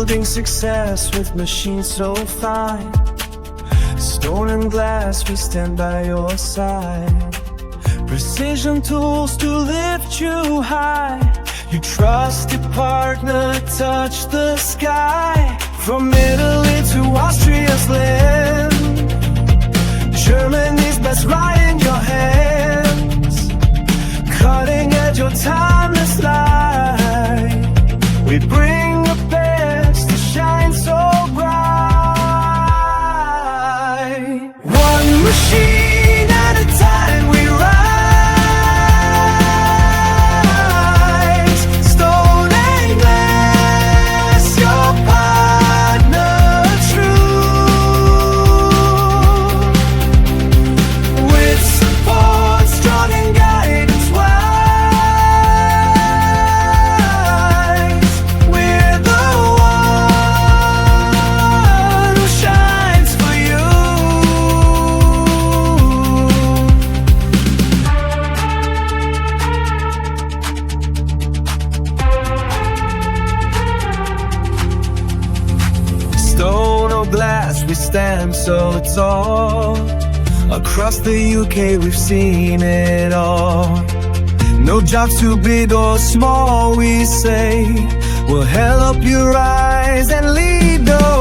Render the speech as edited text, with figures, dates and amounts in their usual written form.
building success with machines so fine. Stone and glass, we stand by your side. Precision tools to lift you high. Your trusted partner, touch the sky. From Italy to Austria's land, Germany's best right in your hands. Cutting edge, your timeless light. We bring the best to shine so bright. One machine at a time we rise. Stone and glass, your partner true. With support, strong and guidance wise. We're the one who shines for you. Stone or glass, we stand so tall. Across the UK, we've seen it all. No job's too big or small, we say. We'll help you rise and lead the